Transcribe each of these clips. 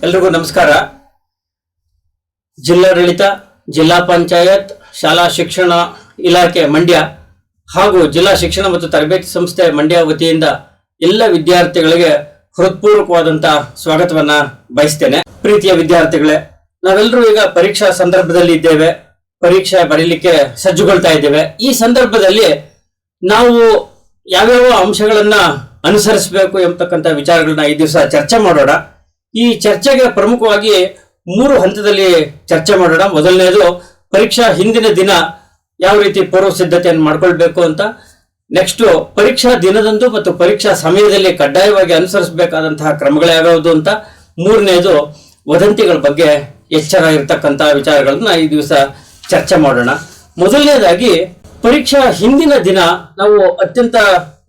ಎಲ್ರಿಗೂ ನಮಸ್ಕಾರ. ಜಿಲ್ಲಾಡಳಿತ, ಜಿಲ್ಲಾ ಪಂಚಾಯತ್, ಶಾಲಾ ಶಿಕ್ಷಣ ಇಲಾಖೆ ಮಂಡ್ಯ ಹಾಗೂ ಜಿಲ್ಲಾ ಶಿಕ್ಷಣ ಮತ್ತು ತರಬೇತಿ ಸಂಸ್ಥೆ ಮಂಡ್ಯ ವತಿಯಿಂದ ಎಲ್ಲ ವಿದ್ಯಾರ್ಥಿಗಳಿಗೆ ಹೃತ್ಪೂರ್ವಕವಾದಂತಹ ಸ್ವಾಗತವನ್ನ ಬಯಸ್ತೇನೆ. ಪ್ರೀತಿಯ ವಿದ್ಯಾರ್ಥಿಗಳೇ, ನಾವೆಲ್ಲರೂ ಈಗ ಪರೀಕ್ಷಾ ಸಂದರ್ಭದಲ್ಲಿ ಇದ್ದೇವೆ. ಪರೀಕ್ಷೆ ಬರೀಲಿಕ್ಕೆ ಸಜ್ಜುಗೊಳ್ತಾ ಇದ್ದೇವೆ. ಈ ಸಂದರ್ಭದಲ್ಲಿ ನಾವು ಯಾವ್ಯಾವ ಅಂಶಗಳನ್ನ ಅನುಸರಿಸಬೇಕು ಎಂಬತಕ್ಕಂಥ ವಿಚಾರಗಳನ್ನ ಈ ದಿವಸ ಚರ್ಚೆ ಮಾಡೋಣ. ಈ ಚರ್ಚೆಗೆ ಪ್ರಮುಖವಾಗಿ 3 ಹಂತದಲ್ಲಿ ಚರ್ಚೆ ಮಾಡೋಣ. ಮೊದಲನೇದು, ಪರೀಕ್ಷಾ ಹಿಂದಿನ ದಿನ ಯಾವ ರೀತಿ ಪೂರ್ವ ಸಿದ್ಧತೆಯನ್ನು ಮಾಡ್ಕೊಳ್ಬೇಕು ಅಂತ. ನೆಕ್ಸ್ಟ್, ಪರೀಕ್ಷಾ ದಿನದಂದು ಮತ್ತು ಪರೀಕ್ಷಾ ಸಮಯದಲ್ಲಿ ಕಡ್ಡಾಯವಾಗಿ ಅನುಸರಿಸಬೇಕಾದಂತಹ ಕ್ರಮಗಳು ಯಾವ್ಯಾವುದು ಅಂತ. ಮೂರನೇದು, ವದಂತಿಗಳ ಬಗ್ಗೆ ಎಚ್ಚರ ಇರತಕ್ಕಂತಹ ವಿಚಾರಗಳನ್ನ ಈ ದಿವಸ ಚರ್ಚೆ ಮಾಡೋಣ. ಮೊದಲನೇದಾಗಿ, ಪರೀಕ್ಷಾ ಹಿಂದಿನ ದಿನ ನಾವು ಅತ್ಯಂತ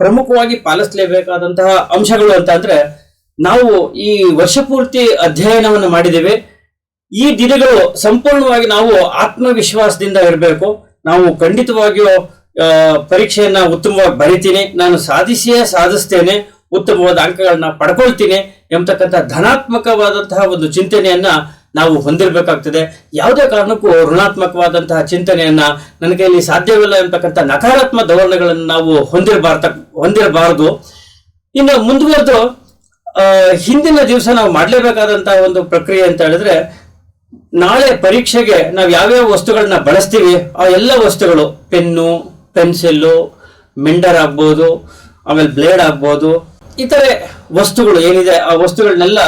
ಪ್ರಮುಖವಾಗಿ ಪಾಲಿಸಲೇಬೇಕಾದಂತಹ ಅಂಶಗಳು ಅಂತ ಅಂದ್ರೆ, ನಾವು ಈ ವರ್ಷ ಪೂರ್ತಿ ಅಧ್ಯಯನವನ್ನು ಮಾಡಿದ್ದೇವೆ. ಈ ದಿನಗಳು ಸಂಪೂರ್ಣವಾಗಿ ನಾವು ಆತ್ಮವಿಶ್ವಾಸದಿಂದ ಇರಬೇಕು. ನಾವು ಖಂಡಿತವಾಗಿಯೂ ಪರೀಕ್ಷೆಯನ್ನ ಉತ್ತಮವಾಗಿ ಬರೀತೀನಿ, ನಾನು ಸಾಧಿಸ್ತೇನೆ, ಉತ್ತಮವಾದ ಅಂಕಗಳನ್ನ ಪಡ್ಕೊಳ್ತೀನಿ ಎಂಬತಕ್ಕಂಥ ಧನಾತ್ಮಕವಾದಂತಹ ಒಂದು ಚಿಂತನೆಯನ್ನ ನಾವು ಹೊಂದಿರಬೇಕಾಗ್ತದೆ. ಯಾವುದೇ ಕಾರಣಕ್ಕೂ ಋಣಾತ್ಮಕವಾದಂತಹ ಚಿಂತನೆಯನ್ನ ನನ್ನ ಕೈಯಲ್ಲಿ ಸಾಧ್ಯವಿಲ್ಲ ಎಂಬತಕ್ಕಂಥ ನಕಾರಾತ್ಮಕ ಧೋರಣೆಗಳನ್ನು ನಾವು ಹೊಂದಿರಬಾರದು. ಇನ್ನು ಮುಂದುವರೆದು ಹಿಂದಿನ ದಿವಸ ನಾವು ಮಾಡಲೇಬೇಕಾದಂತಹ ಒಂದು ಪ್ರಕ್ರಿಯೆ ಅಂತ ಹೇಳಿದ್ರೆ, ನಾಳೆ ಪರೀಕ್ಷೆಗೆ ನಾವು ಯಾವ್ಯಾವ ವಸ್ತುಗಳನ್ನ ಬಳಸ್ತೀವಿ ಆ ಎಲ್ಲ ವಸ್ತುಗಳು, ಪೆನ್ನು, ಪೆನ್ಸಿಲ್ಲು, ಮೆಂಡರ್ ಆಗ್ಬೋದು, ಆಮೇಲೆ ಬ್ಲೇಡ್ ಆಗ್ಬೋದು, ಇತರೆ ವಸ್ತುಗಳು ಏನಿದೆ ಆ ವಸ್ತುಗಳನ್ನೆಲ್ಲ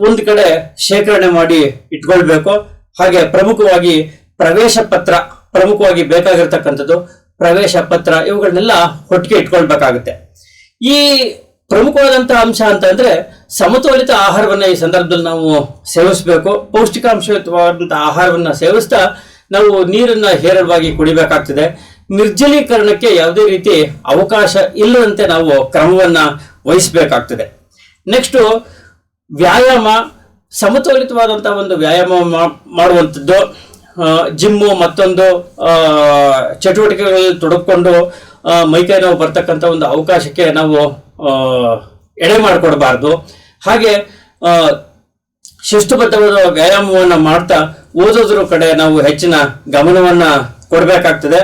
ಒಂದು ಕಡೆ ಶೇಖರಣೆ ಮಾಡಿ ಇಟ್ಕೊಳ್ಬೇಕು. ಹಾಗೆ ಪ್ರಮುಖವಾಗಿ ಪ್ರವೇಶ ಪತ್ರ, ಪ್ರಮುಖವಾಗಿ ಬೇಕಾಗಿರ್ತಕ್ಕಂಥದ್ದು ಪ್ರವೇಶ ಪತ್ರ, ಇವುಗಳನ್ನೆಲ್ಲ ಒಟ್ಟಿಗೆ ಇಟ್ಕೊಳ್ಬೇಕಾಗುತ್ತೆ. ಈ ಪ್ರಮುಖವಾದಂತಹ ಅಂಶ ಅಂತ ಅಂದ್ರೆ, ಸಮತೋಲಿತ ಆಹಾರವನ್ನ ಈ ಸಂದರ್ಭದಲ್ಲಿ ನಾವು ಸೇವಿಸಬೇಕು. ಪೌಷ್ಟಿಕಾಂಶಯುತವಾದಂತಹ ಆಹಾರವನ್ನ ಸೇವಿಸ್ತಾ ನಾವು ನೀರನ್ನ ಹೇರಳವಾಗಿ ಕುಡಿಬೇಕಾಗ್ತದೆ. ನಿರ್ಜಲೀಕರಣಕ್ಕೆ ಯಾವುದೇ ರೀತಿ ಅವಕಾಶ ಇಲ್ಲದಂತೆ ನಾವು ಕ್ರಮವನ್ನ ವಹಿಸಬೇಕಾಗ್ತದೆ. ನೆಕ್ಸ್ಟ್, ವ್ಯಾಯಾಮ, ಸಮತೋಲಿತವಾದಂತಹ ಒಂದು ವ್ಯಾಯಾಮ ಮಾಡುವಂಥದ್ದು. ಜಿಮ್ಮು ಮತ್ತೊಂದು ಚಟುವಟಿಕೆಗಳಲ್ಲಿ ತೊಡಗಿಕೊಂಡು ಮೈಕೈ ನೋವು ಬರ್ತಕ್ಕಂಥ ಒಂದು ಅವಕಾಶಕ್ಕೆ ನಾವು ಎಡೆ ಮಾಡಿಕೊಡಬಾರ್ದು. ಹಾಗೆ ಶಿಸ್ತುಬದ್ಧವಾದ ವ್ಯಾಯಾಮವನ್ನು ಮಾಡ್ತಾ ಓದೋದ್ರ ಕಡೆ ನಾವು ಹೆಚ್ಚಿನ ಗಮನವನ್ನ ಕೊಡಬೇಕಾಗ್ತದೆ.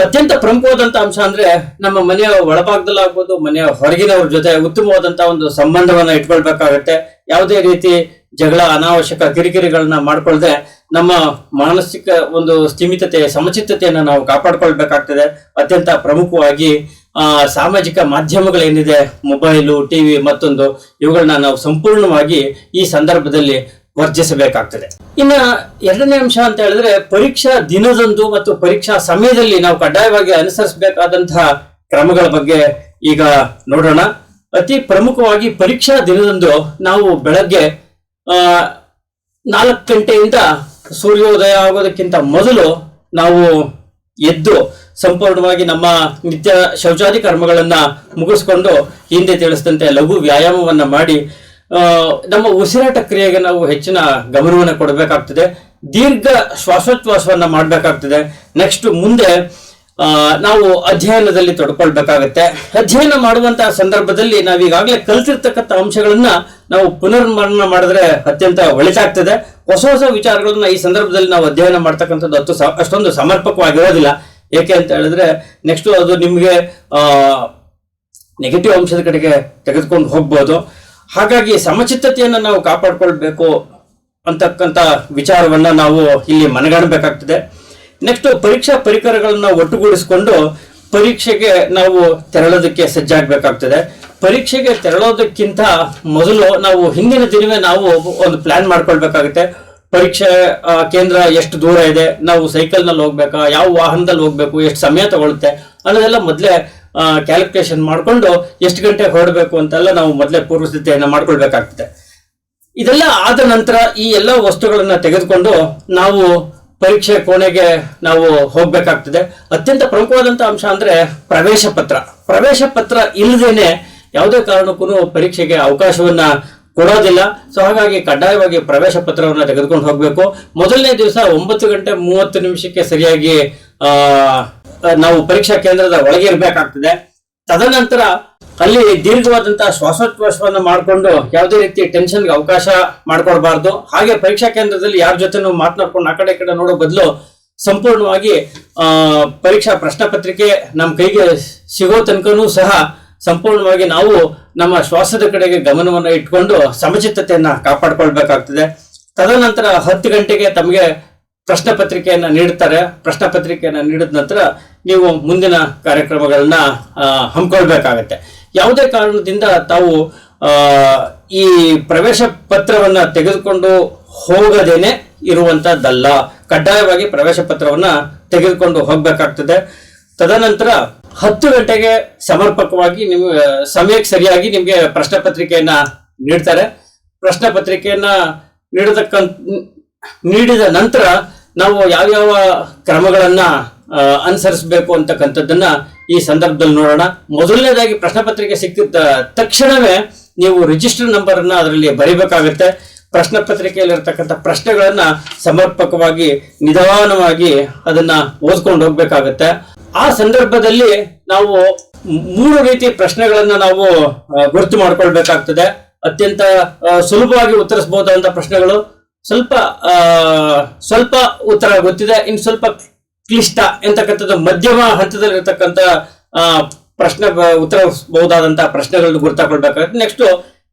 ಅತ್ಯಂತ ಪ್ರಮುಖವಾದಂತಹ ಅಂಶ ಅಂದ್ರೆ, ನಮ್ಮ ಮನೆಯ ಒಳಭಾಗದಲ್ಲಾಗ್ಬೋದು, ಮನೆಯ ಹೊರಗಿನವ್ರ ಜೊತೆ ಉತ್ತಮವಾದಂತಹ ಒಂದು ಸಂಬಂಧವನ್ನ ಇಟ್ಕೊಳ್ಬೇಕಾಗತ್ತೆ. ಯಾವುದೇ ರೀತಿ ಜಗಳ, ಅನಾವಶ್ಯಕ ಕಿರಿಕಿರಿಗಳನ್ನ ಮಾಡ್ಕೊಳ್ದೆ ನಮ್ಮ ಮಾನಸಿಕ ಒಂದು ಸ್ಥಿಮಿತತೆ, ಸಮಚಿತ್ತತೆಯನ್ನ ನಾವು ಕಾಪಾಡ್ಕೊಳ್ಬೇಕಾಗ್ತದೆ. ಅತ್ಯಂತ ಪ್ರಮುಖವಾಗಿ ಸಾಮಾಜಿಕ ಮಾಧ್ಯಮಗಳೇನಿದೆ, ಮೊಬೈಲು, ಟಿವಿ ಮತ್ತೊಂದು, ಇವುಗಳನ್ನ ನಾವು ಸಂಪೂರ್ಣವಾಗಿ ಈ ಸಂದರ್ಭದಲ್ಲಿ ವರ್ಜಿಸಬೇಕಾಗ್ತದೆ. ಇನ್ನ ಎರಡನೇ ಅಂಶ ಅಂತ ಹೇಳಿದ್ರೆ, ಪರೀಕ್ಷಾ ದಿನದಂದು ಮತ್ತು ಪರೀಕ್ಷಾ ಸಮಯದಲ್ಲಿ ನಾವು ಕಡ್ಡಾಯವಾಗಿ ಅನುಸರಿಸಬೇಕಾದಂತಹ ಕ್ರಮಗಳ ಬಗ್ಗೆ ಈಗ ನೋಡೋಣ. ಅತಿ ಪ್ರಮುಖವಾಗಿ ಪರೀಕ್ಷಾ ದಿನದಂದು ನಾವು ಬೆಳಗ್ಗೆ 4 ಗಂಟೆಯಿಂದ ಸೂರ್ಯೋದಯ ಆಗೋದಕ್ಕಿಂತ ಮೊದಲು ನಾವು ಎದ್ದು ಸಂಪೂರ್ಣವಾಗಿ ನಮ್ಮ ನಿತ್ಯ ಶೌಚಾದಿ ಕರ್ಮಗಳನ್ನ ಮುಗಿಸ್ಕೊಂಡು ಹಿಂದೆ ತಿಳಿಸಿದಂತೆ ಲಘು ವ್ಯಾಯಾಮವನ್ನ ಮಾಡಿ ನಮ್ಮ ಉಸಿರಾಟ ಕ್ರಿಯೆಗೆ ನಾವು ಹೆಚ್ಚಿನ ಗಮನವನ್ನು ಕೊಡಬೇಕಾಗ್ತದೆ. ದೀರ್ಘ ಶ್ವಾಸೋಚ್ಛ್ವಾಸವನ್ನ ಮಾಡಬೇಕಾಗ್ತದೆ. ನೆಕ್ಸ್ಟ್, ಮುಂದೆ ನಾವು ಅಧ್ಯಯನದಲ್ಲಿ ತೊಡ್ಕೊಳ್ಬೇಕಾಗತ್ತೆ. ಅಧ್ಯಯನ ಮಾಡುವಂತಹ ಸಂದರ್ಭದಲ್ಲಿ ನಾವೀಗಾಗಲೇ ಕಲಿತಿರ್ತಕ್ಕಂಥ ಅಂಶಗಳನ್ನ ನಾವು ಪುನರ್ಮರಣ ಮಾಡಿದ್ರೆ ಅತ್ಯಂತ ಒಳಿತಾಗ್ತದೆ. ಹೊಸ ಹೊಸ ವಿಚಾರಗಳನ್ನ ಈ ಸಂದರ್ಭದಲ್ಲಿ ನಾವು ಅಧ್ಯಯನ ಮಾಡ್ತಕ್ಕಂಥದ್ದು ಅಷ್ಟೊಂದು ಸಮರ್ಪಕವಾಗಿರೋದಿಲ್ಲ. ಏಕೆ ಅಂತ ಹೇಳಿದ್ರೆ, ನೆಕ್ಸ್ಟ್ ಅದು ನಿಮಗೆ ನೆಗೆಟಿವ್ ಅಂಶದ ಕಡೆಗೆ ತೆಗೆದುಕೊಂಡು ಹೋಗ್ಬೋದು. ಹಾಗಾಗಿ ಸಮಚಿತ್ತತೆಯನ್ನು ನಾವು ಕಾಪಾಡ್ಕೊಳ್ಬೇಕು ಅಂತಕ್ಕಂಥ ವಿಚಾರವನ್ನ ನಾವು ಇಲ್ಲಿ ಮನಗಾಣಬೇಕಾಗ್ತದೆ. ನೆಕ್ಸ್ಟ್, ಪರೀಕ್ಷಾ ಪರಿಕರಗಳನ್ನ ಒಟ್ಟುಗೂಡಿಸಿಕೊಂಡು ಪರೀಕ್ಷೆಗೆ ನಾವು ತೆರಳೋದಕ್ಕೆ ಸಜ್ಜಾಗಬೇಕಾಗ್ತದೆ. ಪರೀಕ್ಷೆಗೆ ತೆರಳೋದಕ್ಕಿಂತ ಮೊದಲು ನಾವು ಹಿಂದಿನ ದಿನವೇ ನಾವು ಒಂದು ಪ್ಲಾನ್ ಮಾಡ್ಕೊಳ್ಬೇಕಾಗುತ್ತೆ. ಪರೀಕ್ಷೆ ಕೇಂದ್ರ ಎಷ್ಟು ದೂರ ಇದೆ, ನಾವು ಸೈಕಲ್ನಲ್ಲಿ ಹೋಗ್ಬೇಕಾ, ಯಾವ ವಾಹನದಲ್ಲಿ ಹೋಗ್ಬೇಕು, ಎಷ್ಟು ಸಮಯ ತಗೊಳುತ್ತೆ ಅನ್ನೋದೆಲ್ಲ ಮೊದಲೇ ಕ್ಯಾಲ್ಕುಲೇಷನ್ ಮಾಡಿಕೊಂಡು ಎಷ್ಟು ಗಂಟೆಗೆ ಹೊರಡಬೇಕು ಅಂತೆಲ್ಲ ನಾವು ಮೊದಲೇ ಪೂರ್ವಸಿದ್ಧತೆಯನ್ನು ಮಾಡ್ಕೊಳ್ಬೇಕಾಗ್ತದೆ. ಇದೆಲ್ಲ ಆದ ನಂತರ ಈ ಎಲ್ಲ ವಸ್ತುಗಳನ್ನ ತೆಗೆದುಕೊಂಡು ನಾವು ಪರೀಕ್ಷೆ ಕೋಣೆಗೆ ನಾವು ಹೋಗ್ಬೇಕಾಗ್ತದೆ. ಅತ್ಯಂತ ಪ್ರಮುಖವಾದಂತಹ ಅಂಶ ಅಂದ್ರೆ ಪ್ರವೇಶ ಪತ್ರ. ಪ್ರವೇಶ ಪತ್ರ ಇಲ್ಲದೇನೆ ಯಾವುದೇ ಕಾರಣಕ್ಕೂ ಪರೀಕ್ಷೆಗೆ ಅವಕಾಶವನ್ನ ಕೊಡೋದಿಲ್ಲ. ಸೊ ಹಾಗಾಗಿ ಕಡ್ಡಾಯವಾಗಿ ಪ್ರವೇಶ ಪತ್ರವನ್ನ ತೆಗೆದುಕೊಂಡು ಹೋಗ್ಬೇಕು. ಮೊದಲನೇ ದಿವಸ 9:30 ಸರಿಯಾಗಿ ನಾವು ಪರೀಕ್ಷಾ ಕೇಂದ್ರದ ಒಳಗೆ ಇರಬೇಕಾಗ್ತದೆ. ತದನಂತರ ಅಲ್ಲಿ ದೀರ್ಘವಾದಂತಹ ಶ್ವಾಸೋಚ್ಛ್ವಾಸವನ್ನ ಮಾಡಿಕೊಂಡು ಯಾವುದೇ ರೀತಿ ಟೆನ್ಷನ್ಗೆ ಅವಕಾಶ ಮಾಡ್ಕೊಡ್ಬಾರ್ದು. ಹಾಗೆ ಪರೀಕ್ಷಾ ಕೇಂದ್ರದಲ್ಲಿ ಯಾರ ಜೊತೆನೂ ಮಾತನಾಡ್ಕೊಂಡು ಆ ಕಡೆ ಈ ಕಡೆ ನೋಡೋ ಬದಲು ಸಂಪೂರ್ಣವಾಗಿ ಪರೀಕ್ಷಾ ಪ್ರಶ್ನೆ ಪತ್ರಿಕೆ ನಮ್ಮ ಕೈಗೆ ಸಿಗೋ ತನಕನೂ ಸಹ ಸಂಪೂರ್ಣವಾಗಿ ನಾವು ನಮ್ಮ ಶ್ವಾಸದ ಕಡೆಗೆ ಗಮನವನ್ನು ಇಟ್ಕೊಂಡು ಸಮಚಿತ್ತತೆಯನ್ನ ಕಾಪಾಡ್ಕೊಳ್ಬೇಕಾಗ್ತದೆ. ತದನಂತರ 10 ಗಂಟೆಗೆ ತಮಗೆ ಪ್ರಶ್ನೆ ಪತ್ರಿಕೆಯನ್ನ ನೀಡ್ತಾರೆ. ಪ್ರಶ್ನೆ ಪತ್ರಿಕೆಯನ್ನ ನೀಡಿದ ನಂತರ ನೀವು ಮುಂದಿನ ಕಾರ್ಯಕ್ರಮಗಳನ್ನ ಹಮ್ಮಿಕೊಳ್ಬೇಕಾಗತ್ತೆ. ಯಾವುದೇ ಕಾರಣದಿಂದ ತಾವು ಈ ಪ್ರವೇಶ ಪತ್ರವನ್ನ ತೆಗೆದುಕೊಂಡು ಹೋಗದೇನೆ ಇರುವಂತದ್ದಲ್ಲ. ಕಡ್ಡಾಯವಾಗಿ ಪ್ರವೇಶ ಪತ್ರವನ್ನ ತೆಗೆದುಕೊಂಡು ಹೋಗ್ಬೇಕಾಗ್ತದೆ. ತದನಂತರ 10 ಗಂಟೆಗೆ ಸಮರ್ಪಕವಾಗಿ ನಿಮ್ಗೆ ಸಮಯಕ್ಕೆ ಸರಿಯಾಗಿ ನಿಮ್ಗೆ ಪ್ರಶ್ನೆ ಪತ್ರಿಕೆಯನ್ನ ನೀಡ್ತಾರೆ. ಪ್ರಶ್ನೆ ಪತ್ರಿಕೆಯನ್ನ ನೀಡಿದ ನಂತರ ನಾವು ಯಾವ್ಯಾವ ಕ್ರಮಗಳನ್ನ ಅನುಸರಿಸಬೇಕು ಅಂತಕ್ಕಂಥದ್ದನ್ನ ಈ ಸಂದರ್ಭದಲ್ಲಿ ನೋಡೋಣ. ಮೊದಲನೇದಾಗಿ ಪ್ರಶ್ನೆ ಪತ್ರಿಕೆ ಸಿಕ್ಕಿದ ತಕ್ಷಣವೇ ನೀವು ರಿಜಿಸ್ಟರ್ ನಂಬರ್ ಅನ್ನ ಅದರಲ್ಲಿ ಬರೀಬೇಕಾಗುತ್ತೆ. ಪ್ರಶ್ನೆ ಪತ್ರಿಕೆಯಲ್ಲಿರ್ತಕ್ಕಂಥ ಪ್ರಶ್ನೆಗಳನ್ನ ಸಮರ್ಪಕವಾಗಿ ನಿಧಾನವಾಗಿ ಅದನ್ನ ಓದ್ಕೊಂಡು ಹೋಗ್ಬೇಕಾಗತ್ತೆ. ಆ ಸಂದರ್ಭದಲ್ಲಿ ನಾವು 3 ರೀತಿ ಪ್ರಶ್ನೆಗಳನ್ನ ನಾವು ಗುರುತು ಮಾಡ್ಕೊಳ್ಬೇಕಾಗ್ತದೆ. ಅತ್ಯಂತ ಸುಲಭವಾಗಿ ಉತ್ತರಿಸಬಹುದಾದಂತ ಪ್ರಶ್ನೆಗಳು, ಸ್ವಲ್ಪ ಉತ್ತರ ಗೊತ್ತಿದೆ, ಇನ್ನು ಸ್ವಲ್ಪ ಕ್ಲಿಷ್ಟ ಎಂತಕ್ಕಂಥದ್ದು ಮಧ್ಯಮ ಹಂತದಲ್ಲಿರ್ತಕ್ಕಂಥ ಪ್ರಶ್ನೆ ಉತ್ತರಿಸಬಹುದಾದಂತಹ ಪ್ರಶ್ನೆಗಳನ್ನು ಗುರ್ತಾಕೊಳ್ಬೇಕಾಗುತ್ತೆ. ನೆಕ್ಸ್ಟ್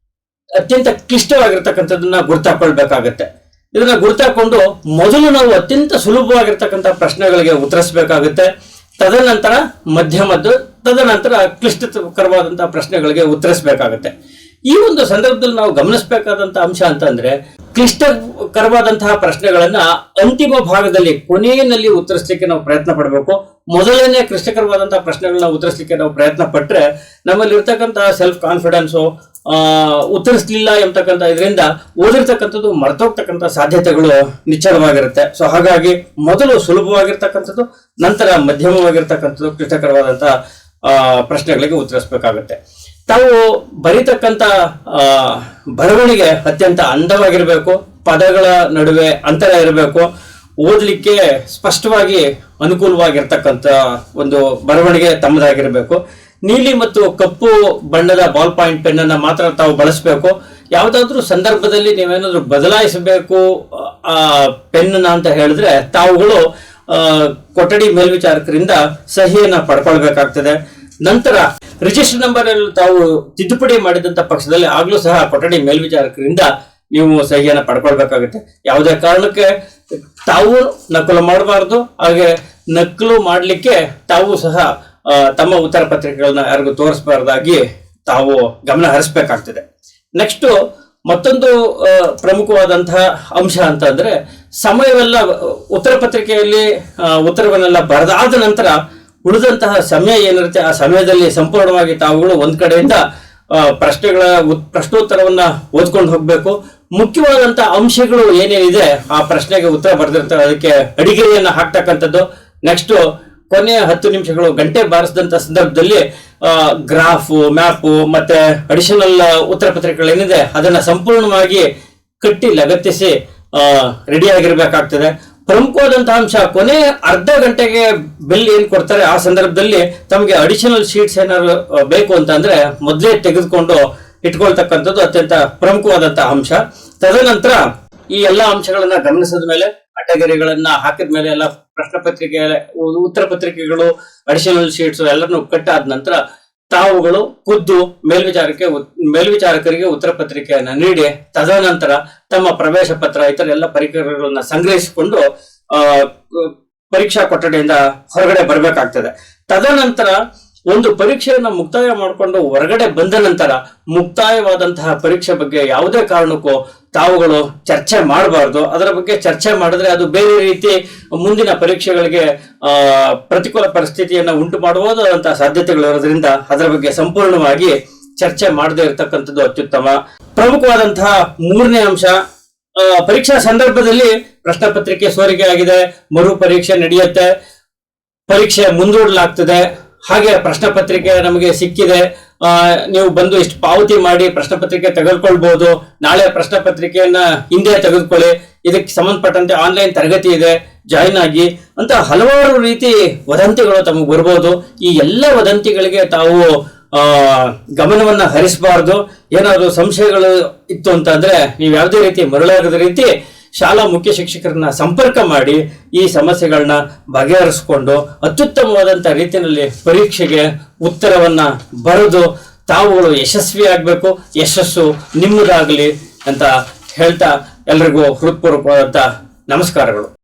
ಅತ್ಯಂತ ಕ್ಲಿಷ್ಟವಾಗಿರ್ತಕ್ಕಂಥದ್ದನ್ನ ಗುರ್ತಾಕೊಳ್ಬೇಕಾಗತ್ತೆ. ಇದನ್ನ ಗುರ್ತಾಕೊಂಡು ಮೊದಲು ನಾವು ಅತ್ಯಂತ ಸುಲಭವಾಗಿರ್ತಕ್ಕಂಥ ಪ್ರಶ್ನೆಗಳಿಗೆ ಉತ್ತರಿಸಬೇಕಾಗುತ್ತೆ. ತದನಂತರ ಮಧ್ಯಮದ್ದು, ತದನಂತರ ಕ್ಲಿಷ್ಟಕರವಾದಂತಹ ಪ್ರಶ್ನೆಗಳಿಗೆ ಉತ್ತರಿಸಬೇಕಾಗುತ್ತೆ. ಈ ಒಂದು ಸಂದರ್ಭದಲ್ಲಿ ನಾವು ಗಮನಿಸಬೇಕಾದಂತಹ ಅಂಶ ಅಂತಂದ್ರೆ, ಕ್ಲಿಷ್ಟಕರವಾದಂತಹ ಪ್ರಶ್ನೆಗಳನ್ನ ಅಂತಿಮ ಭಾಗದಲ್ಲಿ ಕೊನೆಯಲ್ಲಿ ಉತ್ತರಿಸಲಿಕ್ಕೆ ನಾವು ಪ್ರಯತ್ನ ಪಡಬೇಕು. ಮೊದಲನೇ ಕ್ಲಿಷ್ಟಕರವಾದಂತಹ ಪ್ರಶ್ನೆಗಳನ್ನ ಉತ್ತರಿಸಲಿಕ್ಕೆ ನಾವು ಪ್ರಯತ್ನ ಪಟ್ರೆ ನಮ್ಮಲ್ಲಿ ಇರ್ತಕ್ಕಂತಹ ಸೆಲ್ಫ್ ಕಾನ್ಫಿಡೆನ್ಸು ಉತ್ತರಿಸಲಿಲ್ಲ ಎಂಬತಕ್ಕಂಥ ಇದರಿಂದ ಓದಿರ್ತಕ್ಕಂಥದ್ದು ಮರ್ತೋಗ್ತಕ್ಕಂಥ ಸಾಧ್ಯತೆಗಳು ನಿಚ್ಚಳವಾಗಿರುತ್ತೆ. ಸೊ ಹಾಗಾಗಿ ಮೊದಲು ಸುಲಭವಾಗಿರ್ತಕ್ಕಂಥದ್ದು, ನಂತರ ಮಧ್ಯಮವಾಗಿರ್ತಕ್ಕಂಥದ್ದು ಕ್ಲಿಷ್ಟಕರವಾದಂತಹ ಪ್ರಶ್ನೆಗಳಿಗೆ ಉತ್ತರಿಸಬೇಕಾಗುತ್ತೆ. ತಾವು ಬರೀತಕ್ಕಂಥ ಬರವಣಿಗೆ ಅತ್ಯಂತ ಅಂದವಾಗಿರ್ಬೇಕು. ಪದಗಳ ನಡುವೆ ಅಂತರ ಇರಬೇಕು. ಓದಲಿಕ್ಕೆ ಸ್ಪಷ್ಟವಾಗಿ ಅನುಕೂಲವಾಗಿರ್ತಕ್ಕಂಥ ಒಂದು ಬರವಣಿಗೆ ತಮ್ಮದಾಗಿರ್ಬೇಕು. ನೀಲಿ ಮತ್ತು ಕಪ್ಪು ಬಣ್ಣದ ಬಾಲ್ ಪಾಯಿಂಟ್ ಪೆನ್ ಅನ್ನ ಮಾತ್ರ ತಾವು ಬಳಸಬೇಕು. ಯಾವುದಾದ್ರೂ ಸಂದರ್ಭದಲ್ಲಿ ನೀವೇನಾದ್ರೂ ಬದಲಾಯಿಸಬೇಕು ಆ ಪೆನ್ ಅಂತ ಹೇಳಿದ್ರೆ ತಾವುಗಳು ಕೊಠಡಿ ಮೇಲ್ವಿಚಾರಕರಿಂದ ಸಹಿಯನ್ನ ಪಡ್ಕೊಳ್ಬೇಕಾಗ್ತದೆ. ನಂತರ ರಿಜಿಸ್ಟರ್ ನಂಬರ್ ಅಲ್ಲಿ ತಾವು ತಿದ್ದುಪಡಿ ಮಾಡಿದಂತ ಪಕ್ಷದಲ್ಲಿ ಆಗ್ಲೂ ಸಹ ಕೊಠಡಿ ಮೇಲ್ವಿಚಾರಕರಿಂದ ನೀವು ಸಹಿಯನ್ನ ಪಡ್ಕೊಳ್ಬೇಕಾಗುತ್ತೆ. ಯಾವುದೇ ಕಾರಣಕ್ಕೆ ತಾವು ನಕಲು ಮಾಡಬಾರ್ದು. ಹಾಗೆ ನಕಲು ಮಾಡಲಿಕ್ಕೆ ತಾವು ಸಹ ತಮ್ಮ ಉತ್ತರ ಪತ್ರಿಕೆಗಳನ್ನ ಯಾರಿಗೂ ತೋರಿಸಬಾರ್ದಾಗಿ ತಾವು ಗಮನ ಹರಿಸಬೇಕಾಗ್ತದೆ. ನೆಕ್ಸ್ಟ್ ಮತ್ತೊಂದು ಪ್ರಮುಖವಾದಂತಹ ಅಂಶ ಅಂತ ಅಂದ್ರೆ, ಸಮಯವೆಲ್ಲ ಉತ್ತರ ಪತ್ರಿಕೆಯಲ್ಲಿ ಉತ್ತರವನ್ನೆಲ್ಲ ಬರೆದಾದ ನಂತರ ಉಳಿದಂತಹ ಸಮಯ ಏನಿರುತ್ತೆ ಆ ಸಮಯದಲ್ಲಿ ಸಂಪೂರ್ಣವಾಗಿ ತಾವುಗಳು ಒಂದ್ ಕಡೆಯಿಂದ ಪ್ರಶ್ನೋತ್ತರವನ್ನ ಓದ್ಕೊಂಡು ಹೋಗ್ಬೇಕು. ಮುಖ್ಯವಾದಂತಹ ಅಂಶಗಳು ಏನೇನಿದೆ ಆ ಪ್ರಶ್ನೆಗೆ ಉತ್ತರ ಬರೆದಿರ್ತಾರೆ ಅದಕ್ಕೆ ಅಡಿಗೆರೆಯನ್ನ ಹಾಕ್ತಕ್ಕಂಥದ್ದು. ನೆಕ್ಸ್ಟ್ ಕೊನೆಯ 10 ನಿಮಿಷಗಳು ಗಂಟೆ ಬಾರಿಸಿದಂತ ಸಂದರ್ಭದಲ್ಲಿ ಗ್ರಾಫ್, ಮ್ಯಾಪು ಮತ್ತೆ ಅಡಿಷನಲ್ ಉತ್ತರ ಪತ್ರಿಕೆಗಳೇನಿದೆ ಅದನ್ನ ಸಂಪೂರ್ಣವಾಗಿ ಕಟ್ಟಿ ಲಗತ್ತಿಸಿ ರೆಡಿ ಆಗಿರ್ಬೇಕಾಗ್ತದೆ. ಪ್ರಮುಖವಾದಂತಹ ಅಂಶ, ಕೊನೆ ಅರ್ಧ ಗಂಟೆಗೆ ಬೆಲ್ ಏನ್ ಕೊಡ್ತಾರೆ ಆ ಸಂದರ್ಭದಲ್ಲಿ ತಮಗೆ ಅಡಿಷನಲ್ ಶೀಟ್ಸ್ ಏನಾದ್ರು ಬೇಕು ಅಂತ ಅಂದ್ರೆ ಮೊದಲೇ ತೆಗೆದುಕೊಂಡು ಇಟ್ಕೊಳ್ತಕ್ಕಂಥದ್ದು ಅತ್ಯಂತ ಪ್ರಮುಖವಾದಂತಹ ಅಂಶ. ತದನಂತರ ಈ ಎಲ್ಲಾ ಅಂಶಗಳನ್ನ ಗಮನಿಸಿದ ಮೇಲೆ, ಅಡ್ಡಗೆರೆಗಳನ್ನ ಹಾಕಿದ ಮೇಲೆ, ಎಲ್ಲ ಪ್ರಶ್ನೆ ಪತ್ರಿಕೆ ಉತ್ತರ ಪತ್ರಿಕೆಗಳು ಅಡಿಷನಲ್ ಶೀಟ್ಸ್ ಎಲ್ಲರನ್ನು ಕಟ್ಟಾದ ನಂತರ ತಾವುಗಳು ಖುದ್ದು ಮೇಲ್ವಿಚಾರಕರಿಗೆ ಉತ್ತರ ಪತ್ರಿಕೆಯನ್ನ ನೀಡಿ ತದನಂತರ ತಮ್ಮ ಪ್ರವೇಶ ಪತ್ರ ಇತರ ಎಲ್ಲ ಪರಿಕರಗಳನ್ನ ಸಂಗ್ರಹಿಸಿಕೊಂಡು ಪರೀಕ್ಷಾ ಕೊಠಡಿಯಿಂದ ಹೊರಗಡೆ ಬರಬೇಕಾಗ್ತದೆ. ತದನಂತರ ಒಂದು ಪರೀಕ್ಷೆಯನ್ನ ಮುಕ್ತಾಯ ಮಾಡಿಕೊಂಡು ಹೊರಗಡೆ ಬಂದ ನಂತರ ಮುಕ್ತಾಯವಾದಂತಹ ಪರೀಕ್ಷೆ ಬಗ್ಗೆ ಯಾವುದೇ ಕಾರಣಕ್ಕೂ ತಾವುಗಳು ಚರ್ಚೆ ಮಾಡಬಾರ್ದು. ಅದರ ಬಗ್ಗೆ ಚರ್ಚೆ ಮಾಡಿದ್ರೆ ಅದು ಬೇರೆ ರೀತಿ ಮುಂದಿನ ಪರೀಕ್ಷೆಗಳಿಗೆ ಪ್ರತಿಕೂಲ ಪರಿಸ್ಥಿತಿಯನ್ನ ಉಂಟು ಮಾಡಬಹುದಾದಂತಹ ಸಾಧ್ಯತೆಗಳು ಇರೋದ್ರಿಂದ ಅದರ ಬಗ್ಗೆ ಸಂಪೂರ್ಣವಾಗಿ ಚರ್ಚೆ ಮಾಡದೇ ಇರತಕ್ಕಂಥದ್ದು ಅತ್ಯುತ್ತಮ. ಪ್ರಮುಖವಾದಂತಹ 3ನೇ ಅಂಶ, ಪರೀಕ್ಷಾ ಸಂದರ್ಭದಲ್ಲಿ ಪ್ರಶ್ನೆ ಪತ್ರಿಕೆ ಸೋರಿಕೆ ಆಗಿದೆ, ಮರು ಪರೀಕ್ಷೆ ನಡೆಯುತ್ತೆ, ಪರೀಕ್ಷೆ ಮುಂದೂಡಲಾಗ್ತದೆ, ಹಾಗೆ ಪ್ರಶ್ನೆ ಪತ್ರಿಕೆ ನಮಗೆ ಸಿಕ್ಕಿದೆ, ನೀವು ಬಂದು ಇಷ್ಟು ಪಾವತಿ ಮಾಡಿ ಪ್ರಶ್ನೆ ಪತ್ರಿಕೆ ತೆಗೆದುಕೊಳ್ಬಹುದು, ನಾಳೆ ಪ್ರಶ್ನೆ ಪತ್ರಿಕೆಯನ್ನ ಹಿಂದೆ ತೆಗೆದುಕೊಳ್ಳಿ, ಇದಕ್ಕೆ ಸಂಬಂಧಪಟ್ಟಂತೆ ಆನ್ಲೈನ್ ತರಗತಿ ಇದೆ, ಜಾಯಿನ್ ಆಗಿ ಅಂತ ಹಲವಾರು ರೀತಿ ವದಂತಿಗಳು ತಮಗೆ ಬರ್ಬೋದು. ಈ ಎಲ್ಲ ವದಂತಿಗಳಿಗೆ ತಾವು ಗಮನವನ್ನ ಹರಿಸಬಾರ್ದು. ಏನಾದ್ರು ಸಂಶಯಗಳು ಇತ್ತು ಅಂತಂದ್ರೆ ನೀವು ಯಾವುದೇ ರೀತಿ ಮರಳಾಗದ ರೀತಿ ಶಾಲಾ ಮುಖ್ಯ ಶಿಕ್ಷಕರನ್ನ ಸಂಪರ್ಕ ಮಾಡಿ ಈ ಸಮಸ್ಯೆಗಳನ್ನ ಬಗೆಹರಿಸಿಕೊಂಡು ಅತ್ಯುತ್ತಮವಾದಂಥ ರೀತಿಯಲ್ಲಿ ಪರೀಕ್ಷೆಗೆ ಉತ್ತರವನ್ನ ಬರೆದು ತಾವುಗಳು ಯಶಸ್ವಿಯಾಗಬೇಕು. ಯಶಸ್ಸು ನಿಮ್ಮದಾಗಲಿ ಅಂತ ಹೇಳ್ತಾ ಎಲ್ರಿಗೂ ಹೃತ್ಪೂರ್ವಕವಾದಂಥ ನಮಸ್ಕಾರಗಳು.